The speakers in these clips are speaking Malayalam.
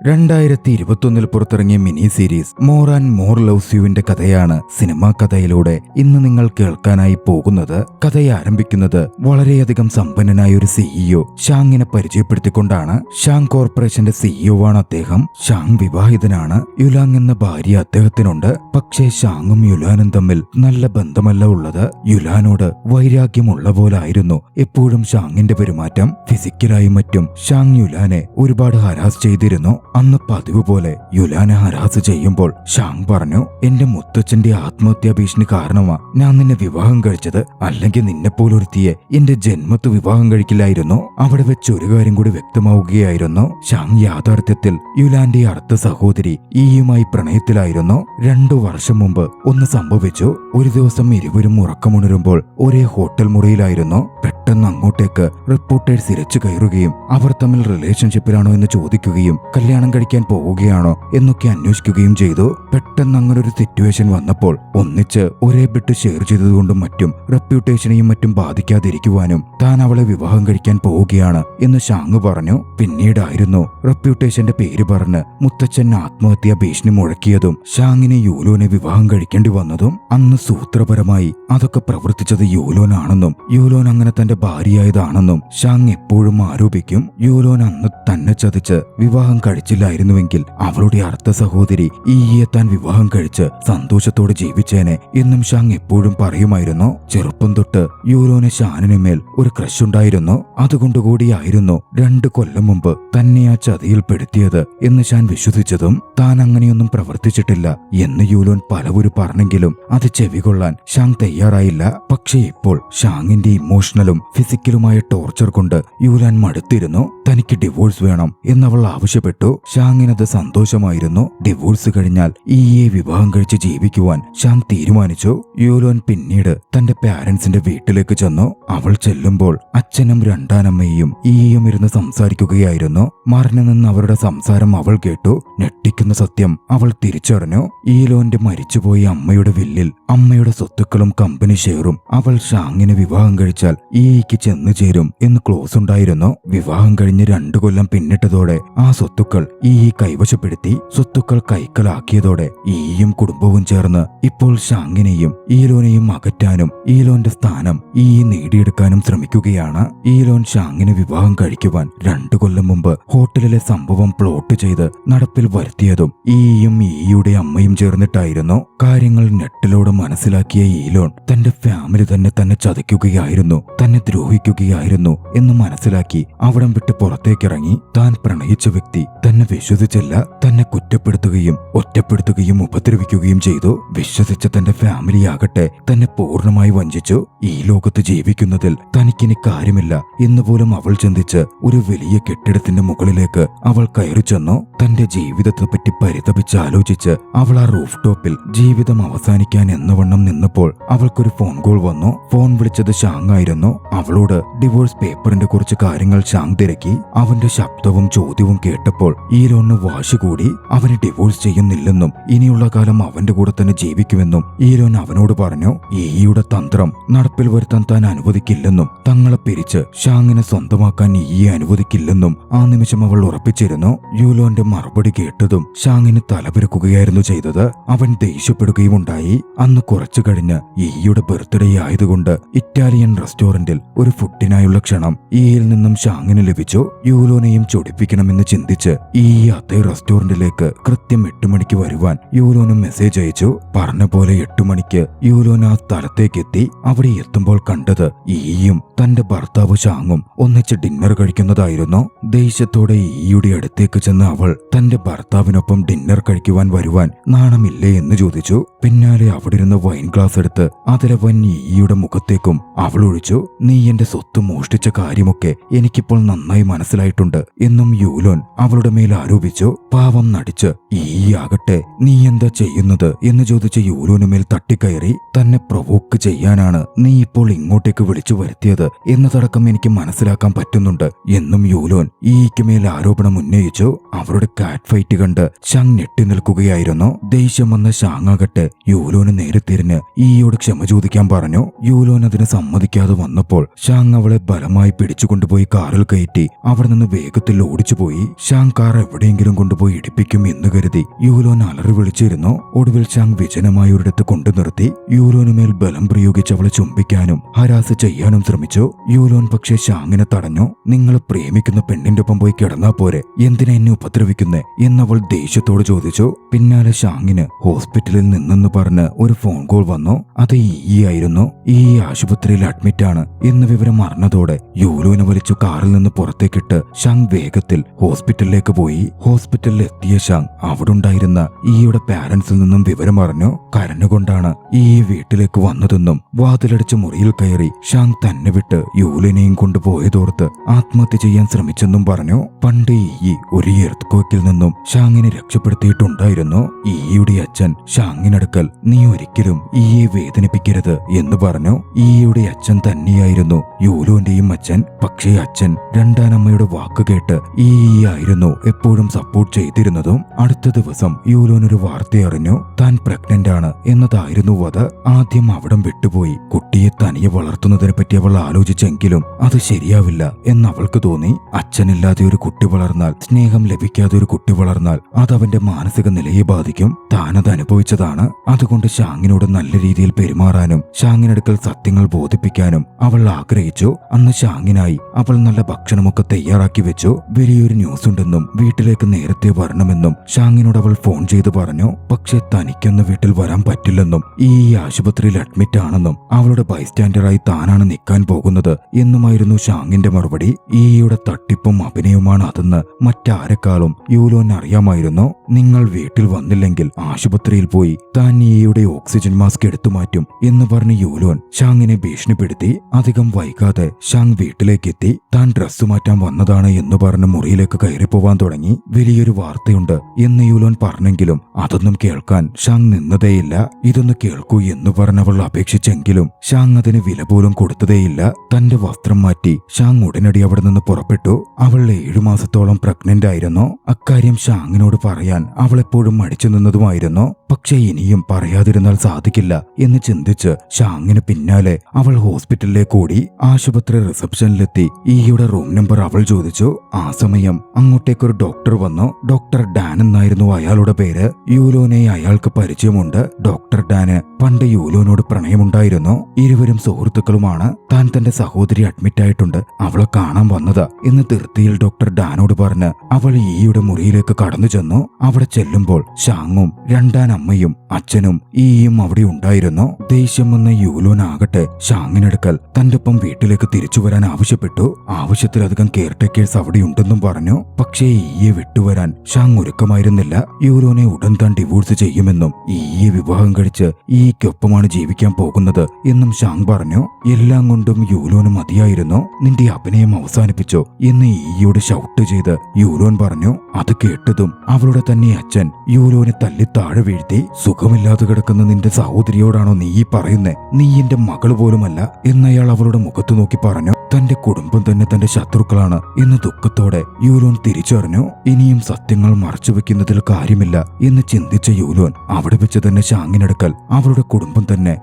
2021 പുറത്തിറങ്ങിയ mini series more and more loves യുവിന്റെ കഥയാണ് സിനിമാ കഥയിലൂടെ ഇന്ന് നിങ്ങൾ കേൾക്കാനായി പോകുന്നത്. കഥയെ ആരംഭിക്കുന്നത് വളരെയധികം സമ്പന്നനായ ഒരു സിഇഒ ഷാങ്ങിനെ പരിചയപ്പെടുത്തിക്കൊണ്ടാണ്. ഷാങ് കോർപ്പറേഷന്റെ സിഇഒ ആണ് അദ്ദേഹം. ഷാങ് വിവാഹിതനാണ്. യുലാങ് എന്ന ഭാര്യ അദ്ദേഹത്തിനുണ്ട്. പക്ഷേ ഷാങ്ങും യുലാനും തമ്മിൽ നല്ല ബന്ധമല്ല ഉള്ളത്. യുലാനോട് വൈരാഗ്യമുള്ള പോലായിരുന്നു എപ്പോഴും ഷാങ്ങിന്റെ പെരുമാറ്റം. ഫിസിക്കലായും മറ്റും ഷാങ് യുലാനെ ഒരുപാട് ഹരാസ് ചെയ്തിരുന്നു. അന്ന് പതിവ് പോലെ യുലാനെ ഹരാസ് ചെയ്യുമ്പോൾ ഷാങ് പറഞ്ഞു, എന്റെ മുത്തച്ഛന്റെ ആത്മഹത്യാ ഭീഷണി കാരണമാ ഞാൻ നിന്നെ വിവാഹം കഴിച്ചത്. അല്ലെങ്കിൽ നിന്നെപ്പോലൊരുത്തിയെ എന്റെ ജന്മത്ത് വിവാഹം കഴിക്കില്ലായിരുന്നു. അവിടെ വെച്ച് ഒരു കാര്യം കൂടി വ്യക്തമാവുകയായിരുന്നു. ഷാങ് യാഥാർത്ഥ്യത്തിൽ യുലാന്റെ അടുത്ത സഹോദരി ഈയുമായി പ്രണയത്തിലായിരുന്നു. 2 വർഷം മുമ്പ് ഒന്ന് സംഭവിച്ചു. ഒരു ദിവസം ഇരുവരും ഉറക്കമുണരുമ്പോൾ ഒരേ ഹോട്ടൽ മുറിയിലായിരുന്നു. പെട്ടെന്ന് അങ്ങോട്ടേക്ക് റിപ്പോർട്ടേഴ്സ് ഇരച്ചു കയറുകയും അവർ തമ്മിൽ റിലേഷൻഷിപ്പിലാണോ എന്ന് ചോദിക്കുകയും കല്യാണം കഴിക്കാൻ പോവുകയാണോ എന്നൊക്കെ അന്വേഷിക്കുകയും ചെയ്തു. പെട്ടെന്ന് അങ്ങനെ ഒരു സിറ്റുവേഷൻ വന്നപ്പോൾ ഒന്നിച്ച് ഒരേ ബെഡ് ഷെയർ ചെയ്തതുകൊണ്ടും മറ്റും റെപ്യൂട്ടേഷനെയും മറ്റും ബാധിക്കാതിരിക്കുവാനും താൻ അവളെ വിവാഹം കഴിക്കാൻ പോവുകയാണ് എന്ന് ഷാങ് പറഞ്ഞു. പിന്നീടായിരുന്നു റെപ്യൂട്ടേഷന്റെ പേര് പറഞ്ഞ് മുത്തച്ഛൻ ആത്മഹത്യാ ഭീഷണി മുഴക്കിയതും ഷാങ്ങിനെ യൂലോനെ വിവാഹം കഴിക്കേണ്ടി വന്നതും. അന്ന് സൂത്രപരമായി അതൊക്കെ പ്രവർത്തിച്ചത് യൂലോനാണെന്നും യൂലോൻ അങ്ങനെ തന്റെ ഭാര്യയായതാണെന്നും ഷാങ് എപ്പോഴും ആരോപിക്കും. യൂലോൻ അന്ന് തന്നെ ചതിച്ച് വിവാഹം കഴിച്ചില്ലായിരുന്നുവെങ്കിൽ അവളുടെ അടുത്ത സഹോദരി ഈയെ താൻ വിവാഹം കഴിച്ച് സന്തോഷത്തോടെ ജീവിച്ചേനെ എന്നും ഷാങ് എപ്പോഴും പറയുമായിരുന്നു. ചെറുപ്പം തൊട്ട് യൂലോന് ഷാനിനുമേൽ ഒരു ക്രഷ് ഉണ്ടായിരുന്നു. അതുകൊണ്ടുകൂടിയായിരുന്നു 2 കൊല്ലം മുമ്പ് തന്നെ ആ ചതിയിൽപ്പെടുത്തിയത് എന്ന് ഷാൻ വിശ്വസിച്ചതും. താൻ അങ്ങനെയൊന്നും പ്രവർത്തിച്ചിട്ടില്ല എന്ന് യൂലോൻ പലവരും പറഞ്ഞെങ്കിലും അത് ചെവികൊള്ളാൻ ഷാങ് തയ്യാറായില്ല. പക്ഷേ ഇപ്പോൾ ഷാങ്ങിന്റെ ഇമോഷണലും ഫിസിക്കലുമായ ടോർച്ചർ കൊണ്ട് യൂലാൻ മടുത്തിരുന്നു. തനിക്ക് ഡിവോഴ്സ് വേണം എന്നവൾ ആവശ്യപ്പെട്ടു. ഷാങ്ങിനത് സന്തോഷമായിരുന്നു. ഡിവോഴ്സ് കഴിഞ്ഞാൽ ഈയെ വിവാഹം കഴിച്ച് ജീവിക്കുവാൻ ഷാങ് തീരുമാനിച്ചു. യൂലോൻ പിന്നീട് തന്റെ പാരന്റ്സിന്റെ വീട്ടിലേക്ക് ചെന്നു. അവൾ ചെല്ലുമ്പോൾ അച്ഛനും രണ്ടാനമ്മയും ഈയും ഇരുന്ന് സംസാരിക്കുകയായിരുന്നു. മറിഞ്ഞു നിന്ന് അവരുടെ സംസാരം അവൾ കേട്ടു. ഞെട്ടിക്കുന്ന സത്യം അവൾ തിരിച്ചറിഞ്ഞു. ഈലോന്റെ മരിച്ചുപോയ അമ്മയുടെ വില്ലിൽ അമ്മയുടെ സ്വത്തുക്കളും കമ്പനി ഷെയറും അവൾ ഷാങ്ങിനെ വിവാഹം കഴിച്ചാൽ ഈയ്ക്ക് ചെന്നു ചേരും എന്ന് ക്ലോസ് ഉണ്ടായിരുന്നു. വിവാഹം കഴിഞ്ഞ് 2 കൊല്ലം പിന്നിട്ടതോടെ ആ സ്വത്തുക്കൾ ഈ കൈവശപ്പെടുത്തി. സ്വത്തുക്കൾ കൈക്കലാക്കിയതോടെ ഈയും കുടുംബവും ചേർന്ന് ഇപ്പോൾ ഷാങ്ങിനെയും ഈലോനെയും അകറ്റാനും ഈലോന്റെ സ്ഥാനം ഈ നേടിയെടുക്കാനും ശ്രമിക്കുകയാണ്. ഈലോൻ ഷാങ്ങിനെ വിവാഹം കഴിക്കുവാൻ 2 കൊല്ലം മുമ്പ് ഹോട്ടലിലെ സംഭവം പ്ലോട്ട് ചെയ്ത് നടപ്പിൽ വരുത്തിയതും ഈയും ഈയുടെ അമ്മയും ചേർന്നിട്ടായിരുന്നു. കാര്യങ്ങൾ നെട്ടിലൂടെ മനസ്സിലാക്കിയ ഈലോൻ തന്റെ ഫാമിലി തന്നെ ചതിക്കുകയായിരുന്നു, തന്നെ ദ്രോഹിക്കുകയായിരുന്നു എന്ന് മനസ്സിലാക്കി അവിടം വിട്ട് പുറത്തേക്കിറങ്ങി. താൻ പ്രണയിച്ച വ്യക്തി തന്നെ വിശ്വസിച്ചില്ല. തന്നെ കുറ്റപ്പെടുത്തുകയും ഒറ്റപ്പെടുത്തുകയും ഉപദ്രവിക്കുകയും ചെയ്തു. വിശ്വസിച്ച തന്റെ ഫാമിലിയാകട്ടെ തന്നെ പൂർണ്ണമായി വഞ്ചിച്ചു. ഈ ലോകത്ത് ജീവിക്കുന്നതിൽ തനിക്കിനി കാര്യമില്ല എന്നുപോലും അവൾ ചിന്തിച്ച് ഒരു വലിയ കെട്ടിടത്തിന്റെ മുകളിലേക്ക് അവൾ കയറി ചെന്നു. തന്റെ ജീവിതത്തെ പറ്റി പരിതപിച്ച് ആലോചിച്ച് അവൾ ആ റൂഫ് ടോപ്പിൽ ജീവിതം അവസാനിക്കാൻ എന്നവണ്ണം നിന്നപ്പോൾ അവൾക്കൊരു ഫോൺ കോൾ വന്നു. ഫോൺ വിളിച്ചത് ഷാങ് ആയിരുന്നു. അവളോട് ഡിവോഴ്സ് പേപ്പറിന്റെ കുറച്ച് കാര്യങ്ങൾ ഷാങ് തിരക്കി. അവന്റെ ശബ്ദവും ചോദ്യവും കേട്ടപ്പോൾ ഈലോന് വാശി കൂടി. അവനെ ഡിവോഴ്സ് ചെയ്യുന്നില്ലെന്നും ഇനിയുള്ള കാലം അവന്റെ കൂടെ തന്നെ ജീവിക്കുമെന്നും ഈലോൻ അവനോട് പറഞ്ഞു. ഈയുടെ തന്ത്രം നടപ്പിൽ വരുത്താൻ താൻ അനുവദിക്കില്ലെന്നും തങ്ങളെ പിരിച്ച് ഷാങ്ങിനെ സ്വന്തമാക്കാൻ ഈയെ അനുവദിക്കില്ലെന്നും ആ നിമിഷം അവൾ ഉറപ്പിച്ചിരുന്നു. യൂലോന്റെ മറുപടി കേട്ടതും ഷാങ്ങിന് തലപെരുക്കുകയായിരുന്നു ചെയ്തത്. അവൻ ദേഷ്യപ്പെടുകയും ഉണ്ടായി. അന്ന് കുറച്ചു കഴിഞ്ഞ് ഈയുടെ ബർത്ത്ഡേ ആയതുകൊണ്ട് ഇറ്റാലിയൻ റെസ്റ്റോറന്റിൽ ഒരു ഫുഡിനായുള്ള ക്ഷണം ഈയിൽ നിന്നും ഷാങ്ങിന് ലഭിച്ചു. യൂലോനെയും ചൊടിപ്പിക്കണമെന്ന് ചിന്തിച്ച് ഈ അതേ റെസ്റ്റോറന്റിലേക്ക് കൃത്യം 8 മണിക്ക് വരുവാൻ യൂലോന് മെസ്സേജ് അയച്ചു. പറഞ്ഞ പോലെ 8 മണിക്ക് യൂലോൻ ആ സ്ഥലത്തേക്ക് എത്തി. അവിടെ എത്തുമ്പോൾ കണ്ടത് ഈയും തന്റെ ഭർത്താവ് ഷാങ്ങും ഒന്നിച്ച് ഡിന്നർ കഴിക്കുന്നതായിരുന്നു. ദേഷ്യത്തോടെ ഈയുടെ അടുത്തേക്ക് ചെന്ന് അവൾ തന്റെ ഭർത്താവിനൊപ്പം ഡിന്നർ കഴിക്കുവാൻ വരുവാൻ നാണമില്ലേ എന്ന് ചോദിച്ചു. പിന്നാലെ അവിടെ ഇരുന്ന് വൈൻ ഗ്ലാസ് എടുത്ത് അതിലവൻ ഈയുടെ മുഖത്തേക്കും അവൾ ഒഴിച്ചു. നീ എന്റെ സ്വത്ത് മോഷ്ടിച്ച കാര്യമൊക്കെ എനിക്കിപ്പോൾ നന്നായി മനസ്സിലായിട്ടുണ്ട് എന്നും യൂലോൻ അവളുടെ മേൽ ആരോപിച്ചു. പാവം നടിച്ച് ഈയാകട്ടെ നീ എന്താ ചെയ്യുന്നത് എന്ന് ചോദിച്ച യൂലോന് മേൽ തട്ടിക്കയറി. തന്നെ പ്രൊവോക്ക് ചെയ്യാനാണ് നീ ഇപ്പോൾ ഇങ്ങോട്ടേക്ക് വിളിച്ചു വരുത്തിയത് എന്നതടക്കം എനിക്ക് മനസ്സിലാക്കാൻ പറ്റുന്നുണ്ട് എന്നും യൂലോൻ ഈയ്ക്ക് മേൽ ആരോപണം ഉന്നയിച്ചു. അവരുടെ കാറ്റ് ഫൈറ്റ് കണ്ട് ഷാങ് ഞെട്ടി നിൽക്കുകയായിരുന്നു. ദേഷ്യം വന്ന ഷാങ്ങാകട്ടെ യൂലോന് നേരെ തിരിഞ്ഞ് ഈയോട് ക്ഷമ ചോദിക്കാൻ പറഞ്ഞു. യൂലോൻ അതിന് സമ്മതിക്കാതെ വന്നപ്പോൾ ഷാങ് അവളെ ബലമായി പിടിച്ചുകൊണ്ടുപോയി കാറിൽ കയറ്റി അവിടെ നിന്ന് വേഗത്തിൽ ഓടിച്ചുപോയി. ഷാങ് കാർ കാർ എവിടെയെങ്കിലും കൊണ്ടുപോയി ഇടിപ്പിക്കും എന്ന് കരുതി യൂലോൻ അലറി വിളിച്ചിരുന്നു. ഒടുവിൽ ഷാങ് വിജനമായ ഒരിടത്ത് കൊണ്ടു നിർത്തി യൂലോനുമേൽ ബലം പ്രയോഗിച്ച് അവളെ ചുംബിക്കാനും ഹരാസ് ചെയ്യാനും ശ്രമിച്ചു. യൂലോൻ പക്ഷേ ഷാങ്ങിനെ തടഞ്ഞു. നിങ്ങൾ പ്രേമിക്കുന്ന പെണ്ണിന്റെ ഒപ്പം പോയി കിടന്നാ പോരെ, എന്തിനാ എന്നെ ഉപദ്രവിക്കുന്നേ എന്നവൾ ദേഷ്യത്തോട് ചോദിച്ചു. പിന്നാലെ ഷാങ്ങിന് ഹോസ്പിറ്റലിൽ നിന്നെന്ന് പറഞ്ഞ് ഒരു ഫോൺ കോൾ വന്നു. അത് ഈ ആയിരുന്നു. ഈ ആശുപത്രിയിൽ അഡ്മിറ്റാണ് എന്ന വിവരം അറിഞ്ഞതോടെ യൂലോനെ വലിച്ചു കാറിൽ നിന്ന് പുറത്തേക്കിട്ട് ഷാങ് വേഗത്തിൽ ഹോസ്പിറ്റലിലേക്ക് പോയി. ഹോസ്പിറ്റലിൽ എത്തിയ ഷാങ് അവിടെ ഉണ്ടായിരുന്ന ഈയുടെ പാരന്റ്സിൽ നിന്നും വിവരം അറിഞ്ഞു. കരഞ്ഞുകൊണ്ടാണ് ഈ വീട്ടിലേക്ക് വന്നതെന്നും വാതിലടിച്ച് മുറിയിൽ കയറി ഷാങ് തന്നെ വിട്ട് യൂലിനെയും കൊണ്ടുപോയതോർത്ത് ആത്മഹത്യ ചെയ്യാൻ ശ്രമിച്ചെന്നും പറഞ്ഞു. പണ്ട് ഈ ഒരു എർത്ത് നിന്നും ഷാങ്ങിനെ രക്ഷപ്പെടുത്തിയിട്ടുണ്ടായിരുന്നു. ഈയുടെ അച്ഛൻ ഷാങ്ങിനടുക്കൽ നീ ഒരിക്കലും ഈയെ വേദനിപ്പിക്കരുത് എന്ന് പറഞ്ഞു. ഈയുടെ അച്ഛൻ തന്നെയായിരുന്നു യൂലോന്റെയും അച്ഛൻ. പക്ഷേ അച്ഛൻ രണ്ടാനമ്മയുടെ വാക്ക് കേട്ട് ഈ ആയിരുന്നു എപ്പോഴും സപ്പോർട്ട് ചെയ്തിരുന്നതും. അടുത്ത ദിവസം യൂലോൻ ഒരു വാർത്ത അറിഞ്ഞു. താൻ പ്രഗ്നന്റ് ആണ് എന്നതായിരുന്നു അത്. ആദ്യം അവിടം വിട്ടുപോയി. കുട്ടിയെ തനിയെ വളർത്തുന്നതിനെ പറ്റി അവൾ ആലോചിച്ചെങ്കിലും അത് ശരിയാവില്ല എന്ന് അവൾക്ക് തോന്നി. അച്ഛനില്ലാതെ ഒരു കുട്ടി വളർന്നാൽ, സ്നേഹം ലഭിക്കാതെ ഒരു കുട്ടി വളർന്നാൽ അത് അവന്റെ മാനസിക നിലയെ ബാധിക്കും. താനത് അനുഭവിച്ചതാണ്. അതുകൊണ്ട് ഷാങ്ങിനോട് നല്ല രീതിയിൽ പെരുമാറാനും ഷാങ്ങിനടുക്കൽ സത്യങ്ങൾ ബോധിപ്പിക്കാനും അവൾ ആഗ്രഹിച്ചു. അന്ന് ഷാങ്ങിനായി അവൾ നല്ല ഭക്ഷണമൊക്കെ തയ്യാറാക്കി വെച്ചു. വലിയൊരു ന്യൂസ് ഉണ്ടെന്നും വീട്ടിലേക്ക് നേരത്തെ വരണമെന്നും ഷാങ്ങിനോട് അവൾ ഫോൺ ചെയ്ത് പറഞ്ഞു. പക്ഷെ തനിക്കൊന്ന് വീട്ടിൽ വരാൻ പറ്റില്ലെന്നും ഈ ആശുപത്രിയിൽ അഡ്മിറ്റ് ആണെന്നും അവളുടെ ബൈസ്റ്റാൻഡറായി താനാണ് നിൽക്കാൻ പോകുന്നത് എന്നുമായിരുന്നു ഷാങ്ങിന്റെ മറുപടി. ഈയുടെ തട്ടിപ്പും അഭിനയവുമാണ് അതെന്ന് മറ്റാരെക്കാളും യൂലോന് അറിയാമായിരുന്നു. നിങ്ങൾ വീട്ടിൽ വന്നില്ലെങ്കിൽ ആശുപത്രിയിൽ പോയി താൻ ഈയുടെ ഓക്സിജൻ മാസ്ക് എടുത്തുമാറ്റും എന്ന് പറഞ്ഞ് യൂലോൻ ഷാങ്ങിനെ ഭീഷണിപ്പെടുത്തി. അധികം വൈകാതെ ഷാങ് വീട്ടിലേക്കെത്തി. താൻ ഡ്രസ്സ് മാറ്റാൻ വന്നതാണ് എന്ന് പറഞ്ഞ് മുറിയിലേക്ക് കയറിപ്പോവാൻ തുടങ്ങി. വലിയൊരു വാർത്തയുണ്ട് എന്ന് യൂലോൻ പറഞ്ഞെങ്കിലും അതൊന്നും കേൾക്കാൻ ഷാങ് നിന്നതേയില്ല. ഇതൊന്ന് കേൾക്കൂ എന്ന് പറഞ്ഞവൾ അപേക്ഷിച്ചെങ്കിലും ഷാങ് അതിന് വില പോലും കൊടുത്തതേയില്ല. തന്റെ വസ്ത്രം മാറ്റി ഷാങ് ഉടനടി അവിടെ നിന്ന് പുറപ്പെട്ടു. അവൾ 7 മാസത്തോളം പ്രഗ്നന്റ് ആയിരുന്നു. അക്കാര്യം ഷാങ്ങിനോട് പറയാൻ അവൾ എപ്പോഴും മടിച്ചു നിന്നതുമായിരുന്നു. പക്ഷെ ഇനിയും പറയാതിരുന്നാൽ സാധിക്കില്ല എന്ന് ചിന്തിച്ച് ഷാങ്ങിന് പിന്നാലെ അവൾ ഹോസ്പിറ്റലിലേക്ക് ഓടി. ആശുപത്രി റിസപ്ഷനിലെത്തി ഈയുടെ റൂം നമ്പർ അവൾ ചോദിച്ചു. ആ സമയം അങ്ങോട്ടേക്കൊരു ഡോക്ടർ വന്നു. ഡോക്ടർ ഡാൻ എന്നായിരുന്നു അയാളുടെ പേര്. യൂലോനെ അയാൾക്ക് പരിചയമുണ്ട്. ഡോക്ടർ ഡാന് പണ്ട് യൂലോനോട് പ്രണയമുണ്ടായിരുന്നു. ഇരുവരും സുഹൃത്തുക്കളുമാണ്. താൻ തന്റെ സഹോദരി അഡ്മിറ്റ് ആയിട്ടുണ്ട്, അവളെ കാണാൻ വന്നതാ എന്ന് ധൃതിയിൽ ഡോക്ടർ ഡാനോട് പറഞ്ഞ് അവൾ ഈയുടെ മുറിയിലേക്ക് കടന്നു ചെന്നു. അവിടെ ചെല്ലുമ്പോൾ ഷാങ്ങും രണ്ടാനമ്മയും അച്ഛനും ഈയും അവിടെ ഉണ്ടായിരുന്നു. ദേഷ്യം വന്ന യൂലോൻ ആകട്ടെ ഷാങ്ങിനടുക്കൽ തന്റെ ഒപ്പം വീട്ടിലേക്ക് തിരിച്ചു വരാൻ ആവശ്യപ്പെട്ടു. ആവശ്യത്തിലധികം കെയർടേക്കേഴ്സ് അവിടെ ഉണ്ടെന്നും പറഞ്ഞു. പക്ഷേ ഈയെ വിട്ടുവരാൻ ഷാങ് ഒരുക്കമായിരുന്നില്ല. യൂലോനെ ഉടൻ താൻ ഡിവോഴ്സ് ചെയ്യുമെന്നും ഈയെ വിവാഹം കഴിച്ച് ഈക്കൊപ്പമാണ് ജീവിക്കാൻ പോകുന്നത് എന്നും ഷാങ് പറഞ്ഞു. എല്ലാം കൊണ്ടും യൂലോന് മതിയായിരുന്നു. നിന്റെ അഭിനയം അവസാനിപ്പിച്ചോ എന്ന് ഈയോട് ഷൗട്ട് ചെയ്ത് യൂലോൻ പറഞ്ഞു. അത് കേട്ടതും അവളുടെ തന്നെ അച്ഛൻ യൂലോനെ തല്ലി താഴെ വീഴ്ത്തി. സുഖമില്ലാതെ കിടക്കുന്ന നിന്റെ സഹോദരിയോടാണോ നീ പറയുന്നേ? നീ എന്റെ മകള് പോലുമല്ല എന്നയാൾ അവളുടെ മുഖത്ത് നോക്കി പറഞ്ഞു. തന്റെ കുടുംബം തന്നെ തന്റെ ശത്രുക്കളാണ് എന്ന് ദുഃഖത്തോടെ യൂലോൻ തിരിച്ചറിഞ്ഞു. ഇനിയും സത്യങ്ങൾ മറച്ചുവെക്കുന്നതിൽ കാര്യമില്ല എന്ന് ചിന്തിച്ച യൂലോൻ അവിടെ വെച്ച് തന്നെ ഷാങ്ങിനടുക്കൽ അവളുടെ കുടുംബം തന്നെ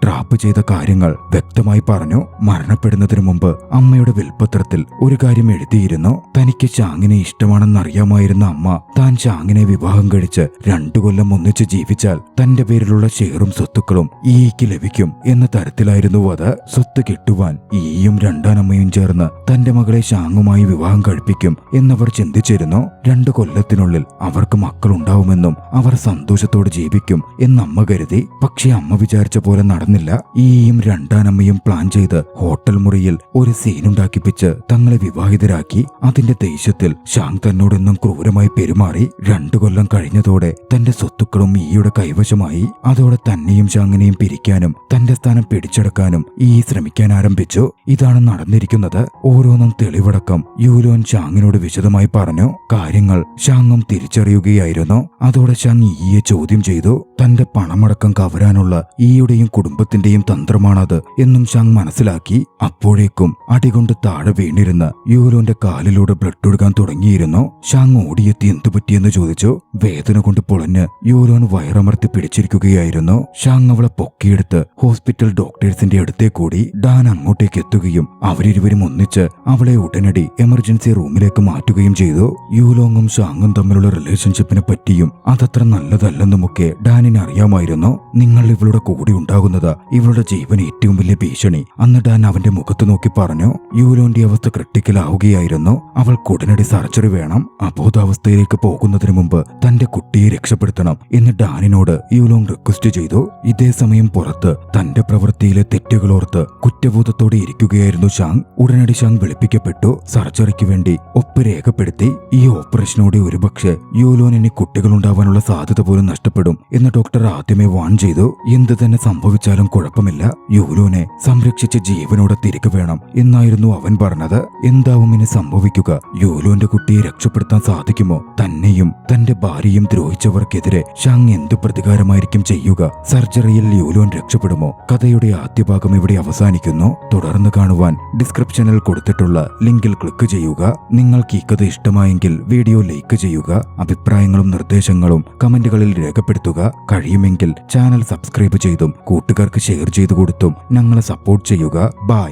ട്രാപ്പ് ചെയ്ത കാര്യങ്ങൾ വ്യക്തമായി പറഞ്ഞു. മരണപ്പെടുന്നതിന് മുമ്പ് അമ്മയുടെ വിൽപ്പത്രത്തിൽ ഒരു കാര്യം എഴുതിയിരുന്നു. തനിക്ക് ഷാങ്ങിനെ ഇഷ്ടമാണെന്നറിയാമായിരുന്ന അമ്മ താൻ ഷാങ്ങിനെ വിവാഹം കഴിച്ച് 2 കൊല്ലം ഒന്നിച്ച് ജീവിച്ചാൽ തന്റെ പേരിലുള്ള ഷെയറും സ്വത്തുക്കളും ഈയ്ക്ക് ലഭിക്കും എന്ന തരത്തിലായിരുന്നു അത്. സ്വത്ത് കിട്ടുവാൻ ഈയും രണ്ടാനമ്മയും ചേർന്ന് തന്റെ മകളെ ഷാങ്ങുമായി വിവാഹം കഴിപ്പിക്കും എന്നവർ ചിന്തിച്ചിരുന്നു. 2 കൊല്ലത്തിനുള്ളിൽ അവർക്ക് മക്കളുണ്ടാവുമെന്നും അവർ സന്തോഷത്തോടെ ജീവിക്കും എന്നമ്മ കരുതി. പക്ഷെ അമ്മ വിചാരിച്ച പോലെ നടന്നില്ല. ഈയും രണ്ടാനമ്മയും പ്ലാൻ ചെയ്ത് ഹോട്ടൽ മുറിയിൽ ഒരു സീനുണ്ടാക്കിപ്പിച്ച് തങ്ങളെ വിവാഹിതരാക്കി. അതിന്റെ ദേഷ്യത്തിൽ ഷാങ് തന്നോടെന്നും ക്രൂരമായി പെരുമാറി. 2 കൊല്ലം കഴിഞ്ഞതോടെ തന്റെ സ്വത്തുക്കളും ഈയുടെ കൈവശമായി. അതോടെ തന്നെയും ഷാങ്ങിനെയും പിരിക്കാനും തന്റെ സ്ഥാനം പിടിച്ചെടുക്കാനും ഈ ശ്രമിക്കാൻ ആരംഭിച്ചു. ഇതാണ് നടന്നിരിക്കുന്നത്. ഓരോന്നും തെളിവടക്കം യൂലോൻ ഷാങ്ങിനോട് വിശദമായി പറഞ്ഞു. കാര്യങ്ങൾ ഷാങ്ങും തിരിച്ചറിയുകയായിരുന്നു. അതോടെ ഷാങ് ഈയെ ചോദ്യം ചെയ്തു. തന്റെ പണമടക്കം കവരാനുള്ള ഈയുടെയും കുടുംബത്തിന്റെയും തന്ത്രമാണത് എന്നും ഷാങ് മനസ്സിലാക്കി. അപ്പോഴേക്കും അടികൊണ്ട് താഴെ വീണിരുന്ന യൂലോന്റെ കാലിലൂടെ ബ്ലഡ് ഒഴുകാൻ തുടങ്ങിയിരുന്നു. ഷാങ് ഓടിയെത്തി എന്തു പറ്റിയെന്ന് ചോദിച്ചു. വേദന കൊണ്ട് പൊളഞ്ഞ് യൂലോൻ വയറമർത്തി പിടിച്ചിരിക്കുകയായിരുന്നു. ഷാങ് അവളെ പൊക്കിയെടുത്ത് ഹോസ്പിറ്റൽ ഡോക്ടേഴ്സിന്റെ അടുത്തേ കൂടി. ഡാൻ അങ്ങോട്ടേക്ക് എത്തുകയും അവരിരുവരും ഒന്നിച്ച് അവളെ ഉടനടി എമർജൻസി റൂമിലേക്ക് മാറ്റുകയും ചെയ്തു. യൂലോങ്ങും ഷാങ്ങും തമ്മിലുള്ള റിലേഷൻഷിപ്പിനെ പറ്റിയും അതത്ര നല്ലതല്ലെന്നുമൊക്കെ ഡാനിന് അറിയാമായിരുന്നു. നിങ്ങൾ ഇവളുടെ കൂടെ ഉണ്ടാകുന്നത് ഇവളുടെ ജീവന് ഏറ്റവും വലിയ ഭീഷണി. അന്ന് ഡാൻ അവന്റെ മുഖത്ത് നോക്കി പറഞ്ഞു. യൂലോന്റെ അവസ്ഥ ക്രിട്ടിക്കൽ ആവുകയായിരുന്നു. അവൾക്ക് ഉടനടി സർജറി വേണം. അബോധാവസ്ഥയിലേക്ക് പോകുന്നതിന് മുമ്പ് തന്റെ കുട്ടിയെ രക്ഷപ്പെടുത്തണം എന്ന് ഡാനിനോട് യൂലോങ് റിക്വസ്റ്റ് ചെയ്തു. ഇതേ സമയം പുറത്ത് തന്റെ പ്രവൃത്തിയിലെ തെറ്റുകളോർത്ത് കുറ്റബോധത്തോടെ ഇരിക്കുകയായിരുന്നു ഷാങ്. ഉടനടി ഷാങ് വിളിപ്പിക്കപ്പെട്ടു. സർജറിക്ക് വേണ്ടി ഒപ്പ് രേഖപ്പെടുത്തി. ഈ ഓപ്പറേഷനോടെ ഒരുപക്ഷെ യൂലോനിന് കുട്ടികളുണ്ടാവാനുള്ള സാധ്യത പോലും നഷ്ടപ്പെടും എന്ന് ഡോക്ടർ ആദ്യമേ വാൺ ചെയ്തു. എന്ത് തന്നെ സംഭവിച്ചാലും കുഴപ്പമില്ല, യൂലോനെ സംരക്ഷിച്ച് ജീവനോടെ തിരികെ വേണം എന്നായിരുന്നു അവൻ പറഞ്ഞത്. എന്താവും ഇനി സംഭവിക്കുക? യൂലോന്റെ കുട്ടിയെ രക്ഷപ്പെടുത്താൻ സാധിക്കുമോ? തന്നെയും തന്റെ ഭാര്യയും ദ്രോഹിച്ചവർക്കെതിരെ ഷാങ് എന്തു പ്രതികാരമായിരിക്കും ചെയ്യുക? സർജറിയിൽ യൂലോൻ രക്ഷപ്പെടുമോ? കഥയുടെ ആദ്യ ഭാഗം ഇവിടെ അവസാനിക്കുന്നു. തുടർന്ന് കാണുവാൻ ഡിസ്ക്രിപ്ഷനിൽ കൊടുത്തിട്ടുള്ള ലിങ്കിൽ ക്ലിക്ക് ചെയ്യുക. നിങ്ങൾക്ക് ഈ കഥ ഇഷ്ടമായെങ്കിൽ വീഡിയോ ലൈക്ക് ചെയ്യുക. അഭിപ്രായങ്ങളും നിർദ്ദേശങ്ങളും കമന്റുകളിൽ രേഖപ്പെടുത്തുക. കഴിയുമെങ്കിൽ ചാനൽ സബ്സ്ക്രൈബ് ചെയ്തും കൂട്ടുകാർക്ക് ഷെയർ ചെയ്തു കൊടുത്തും ഞങ്ങളെ സപ്പോർട്ട് ചെയ്യുക. ബൈ.